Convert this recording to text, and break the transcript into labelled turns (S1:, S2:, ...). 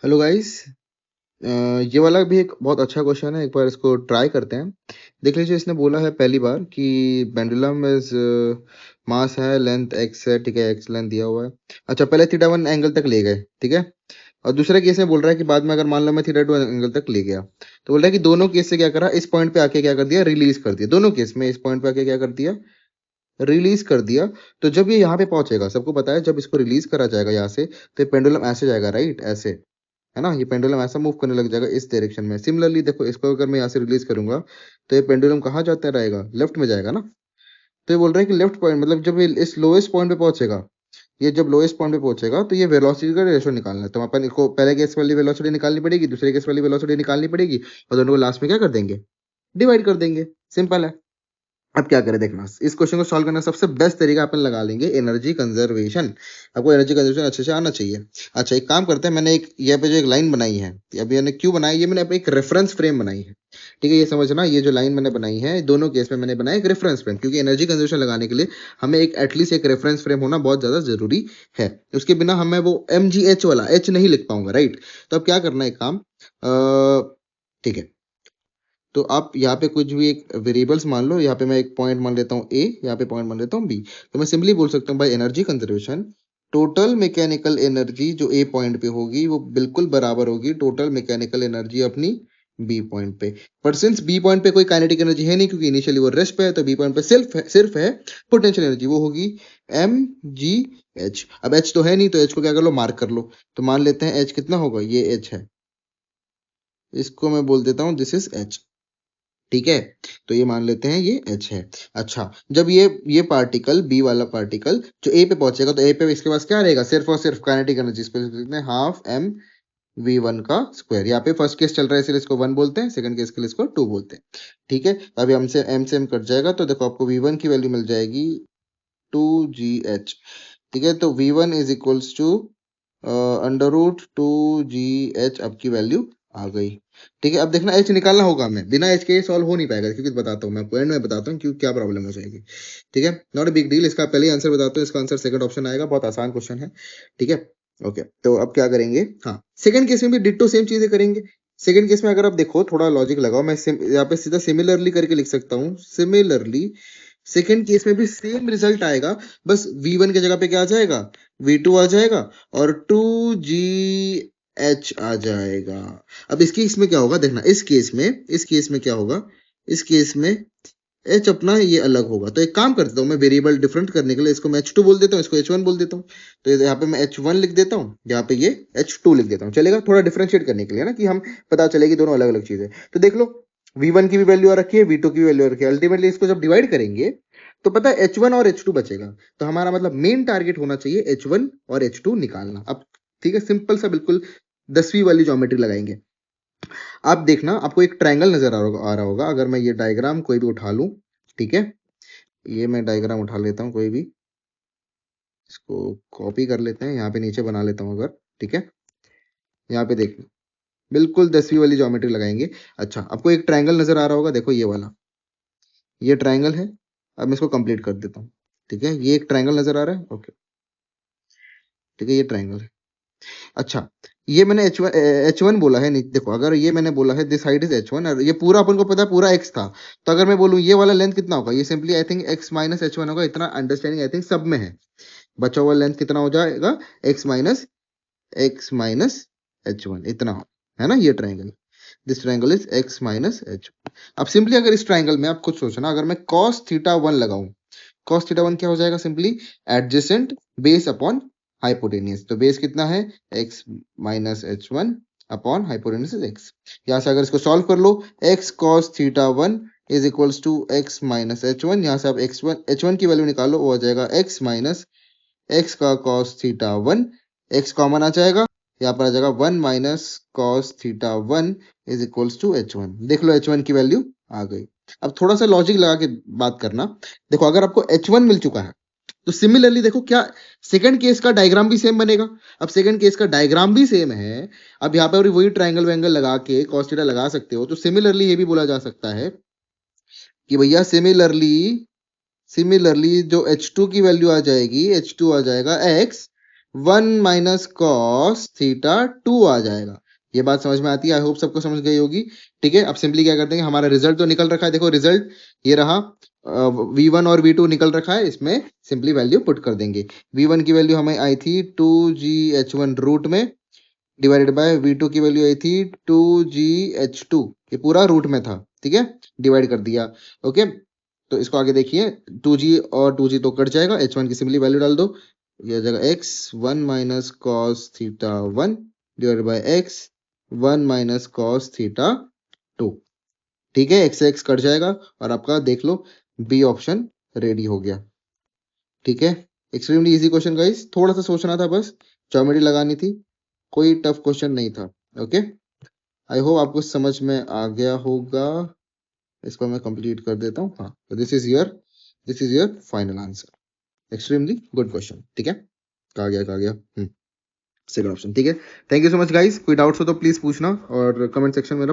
S1: Hello guys. ये वाला भी एक बहुत अच्छा क्वेश्चन है। एक बार इसको ट्राई करते हैं। देख लीजिए, इसने बोला है पहली बार कि पेंडुलम इज मास है, लेंथ एक्स है, ठीक है, एक्स लेंथ दिया हुआ है। अच्छा, पहले थीटा वन एंगल तक ले गए, ठीक है। और दूसरे केस में बोल रहा है कि बाद में अगर मान लो मैं थीटा टू एंगल तक ले गया, तो बोल रहा है कि दोनों केस से क्या करा, इस पॉइंट पे आके क्या कर दिया, रिलीज कर दिया। दोनों केस में इस पॉइंट पे आके क्या कर दिया, रिलीज कर दिया। तो जब ये यहाँ पे पहुंचेगा, सबको पता है जब इसको रिलीज करा जाएगा यहाँ से, तो ये पेंडुलम ऐसे जाएगा, राइट, ऐसे, है ना। ये पेंडुलम ऐसा मूव करने लग जाएगा इस डायरेक्शन में। सिमिलरली देखो, इसको अगर मैं यहाँ से रिलीज करूंगा, तो ये पेंडुलम कहाँ जाता रहेगा, लेफ्ट में जाएगा ना। तो ये बोल रहा है कि लेफ्ट पॉइंट मतलब जब ये इस लोएस्ट पॉइंट पे पहुंचेगा, ये जब लोएस्ट पॉइंट पे पहुंचेगा, तो ये वेलोसिटी का रेशो निकालना है। तो अपन इसको पहले केस वाली वेलोसिटी निकालनी पड़ेगी, दूसरे केस वाली वेलोसिटी निकालनी पड़ेगी, और दोनों को लास्ट में क्या कर देंगे, डिवाइड कर देंगे। सिंपल है। अब क्या करें, देखना, इस क्वेश्चन को सॉल्व करने का सबसे बेस्ट तरीका अपन लगा लेंगे एनर्जी कंजर्वेशन। आपको एनर्जी कंजर्वेशन अच्छे से आना चाहिए। अच्छा, एक काम करते हैं, मैंने एक यहाँ पे जो एक लाइन बनाई है, अभी मैंने क्यों बनाई, ये मैंने अपनी एक रेफरेंस फ्रेम बनाई है, ठीक है। ये समझना, ये जो लाइन मैंने बनाई है, दोनों केस में मैंने बनाया एक रेफरेंस फ्रेम, क्योंकि एनर्जी कंजर्वेशन लगाने के लिए हमें एक एटलीस्ट एक रेफरेंस फ्रेम होना बहुत ज्यादा जरूरी है। उसके बिना हमें वो MGH वाला एच नहीं लिख पाऊंगा, राइट। तो अब क्या करना है, एक काम, ठीक है। तो आप यहाँ पे कुछ भी एक वेरिएबल्स मान लो, यहाँ पे मैं एक पॉइंट मान लेता हूँ ए, यहाँ पे पॉइंट मान लेता हूँ बी। तो मैं सिंपली बोल सकता हूँ भाई, energy conservation, total mechanical energy जो ए पॉइंट पे होगी वो बिल्कुल बराबर होगी टोटल मैकेनिकल एनर्जी अपनी बी पॉइंट पे। पर सिंस बी पॉइंट पे कोई काइनेटिक एनर्जी है नहीं, क्योंकि इनिशियली वो रेस्ट पे है, तो बी पॉइंट पे सिर्फ है पोटेंशियल एनर्जी, वो होगी MGH। अब एच तो है नहीं, तो एच को क्या कर लो, मार्क कर लो। तो मान लेते हैं एच कितना होगा, ये एच है, इसको मैं बोल देता हूँ दिस इज एच, ठीक है। तो ये मान लेते हैं ये एच है। अच्छा, जब ये पार्टिकल, बी वाला पार्टिकल जो ए पे पहुंचेगा, तो ए पे इसके पास क्या रहेगा, सिर्फ और सिर्फ काइनेटिक एनर्जी, इस पे लिखते हैं हाफ MV1 का स्क्वायर। यहाँ पे फर्स्ट केस चल रहा है इसलिए इसको 1 बोलते हैं, सेकंड केस के लिए इसको 2 बोलते हैं, ठीक है। तो अभी हमसे एम से एम कट जाएगा, तो देखो आपको V1 की वैल्यू मिल जाएगी 2GH, ठीक है। तो V1 is equals to √2GH आपकी वैल्यू आ गई, ठीक है। अब देखना, एच निकालना होगा हमें, बिना एच के ये सॉल्व हो नहीं पाएगा, क्योंकि बताता हूँ मैं, पॉइंट में बताता हूँ क्यों, क्या प्रॉब्लम हो जाएगी, ठीक है। नॉट अ बिग डील, इसका पहले आंसर बताता हूँ, इसका आंसर सेकंड ऑप्शन आएगा, बहुत आसान क्वेश्चन है, ठीक है। ओके, तो अब क्या करेंगे, हाँ, सेकंड केस में भी डिट्टो सेम चीजें करेंगे। सेकंड केस में अगर आप देखो, थोड़ा लॉजिक लगाओ, मैं यहाँ पे सीधा सिमिलरली करके लिख सकता हूँ, सिमिलरली। सेकंड केस में भी सेम रिजल्ट आएगा, बस V1 की जगह पे क्या आ जाएगा, V2 आ जाएगा, और 2GH आ जाएगा। अब इसके इसमें क्या होगा, देखना, इस केस में क्या होगा, इस केस में H अपना ये अलग होगा। तो एक काम करता हूँ, मैं वेरिएबल डिफरेंट करने के लिए इसको मैं H2 बोल देता हूँ, इसको H1 बोल देता हूँ। तो यहाँ पे मैं H1 लिख देता हूँ, यहाँ पे ये H2 लिख देता हूँ, चलेगा, थोड़ा डिफरेंशिएट करने के लिए ना, कि हम पता चले कि दोनों अलग अलग चीजें। तो देख लो, V1 की भी वैल्यू आ रखी है, V2 की भी वैल्यू आ रखी है, अल्टीमेटली इसको जब डिवाइड करेंगे, तो पता है H1 और H2 बचेगा। तो हमारा मतलब मेन टारगेट होना चाहिए H1 और H2 निकालना। अब ठीक है, सिंपल सा बिल्कुल 10वीं वाली ज्योमेट्री लगाएंगे। आप देखना, आपको एक ट्रायंगल नजर आ रहा होगा। अगर मैं ये डायग्राम कोई भी उठा लूं, ठीक है, ये मैं डायग्राम उठा लेता हूँ कोई भी, इसको कॉपी कर लेते हैं, यहाँ पे नीचे बना लेता हूँ अगर, ठीक है। यहाँ पे देखना, बिल्कुल 10वीं वाली ज्योमेट्री लगाएंगे। अच्छा, आपको एक ट्रायंगल नजर आ रहा होगा, देखो ये वाला, ये ट्रायंगल है। अब मैं इसको कंप्लीट कर देता हूँ, ठीक है। ये एक ट्रायंगल नजर आ रहा है, ओके, ठीक है, ये ट्रायंगल है। अच्छा, ये मैंने H1 बोला है, नहीं देखो, अगर ये मैंने बोला है दिस साइड इज H1, और ये पूरा अपन को पता है पूरा x था, तो अगर मैं बोलूँ ये वाला लेंथ कितना होगा, ये simply I think x minus H1 होगा। इतना अंडरस्टैंडिंग आई थिंक सब में है। बचा हुआ लेंथ कितना हो जाएगा, x माइनस H1, इतना है ना, ये triangle, this triangle is x minus H1। अब सिंपली अगर इस ट्रायंगल में आप खुद सोचना, अगर मैं cos थीटा 1 लगाऊं, cos थीटा 1 क्या हो जाएगा, simply adjacent base upon hypotenuse. तो बेस कितना है, x minus H1 upon hypotenuse is x। यहाँ से अगर इसको सॉल्व कर लो, x cos theta 1 is equals to x minus H1। यहाँ से आप H1 की वैल्यू निकालो, वो आ जाएगा x माइनस x का cos थीटा 1, x कॉमन आ जाएगा, यहाँ पर आ जाएगा 1 minus cos theta 1 is equals to H1। देख लो, H1 की वैल्यू आ गई। अब थोड़ा सा लॉजिक लगा के बात करना। देखो, अगर आपको H1 मिल चुका है, तो सिमिलरली देखो क्या, सेकंड केस का डायग्राम भी सेम बनेगा। अब सेकंड केस का डायग्राम भी सेम है, अब यहाँ पे वही ट्रायंगल वैंगल लगा के cos थीटा लगा सकते हो। तो सिमिलरली ये भी बोला जा सकता है कि भैया सिमिलरली जो H2 की वैल्यू आ जाएगी, H2 आ जाएगा x 1 माइनस कॉस थीटा 2 आ जाएगा। ये बात समझ में आती है? आई होप सबको समझ गई होगी। ठीक है, अब सिंपली क्या कर देंगे, हमारा रिजल्ट तो निकल रखा है, देखो रिजल्ट ये रहा, V1 और V2 निकल रखा है, इसमें सिंपली वैल्यू पुट कर देंगे। V1 की वैल्यू हमें आई थी 2GH1 रूट में, डिवाइडेड बाय V2 की वैल्यू आई थी 2GH2, ये पूरा रूट में था। ठीक है, डिवाइड कर दिया। ओके, तो इसको आगे देखिए, 2G और 2G तो कट जाएगा, H1 की सिंपली वैल्यू डाल दो, ये जगह x 1 minus cos theta 1 divided by x 1 minus cos theta 2। ठीक है, x से x कट जाएगा और आपका देख लो बी ऑप्शन रेडी हो गया। ठीक है, एक्सट्रीमली इजी क्वेश्चन गाइस, थोड़ा सा सोचना था बस, ज्योमेट्री लगानी थी, कोई टफ क्वेश्चन नहीं था। ओके, आई होप आपको समझ में आ गया होगा। इसको मैं कंप्लीट कर देता हूँ। हाँ, तो this is your final answer. Extremely good question. ठीक है, कहा गया सेकंड ऑप्शन। ठीक है, thank you so much guys, कोई डाउट्स हो तो प्लीज पूछना और कमेंट सेक्शन में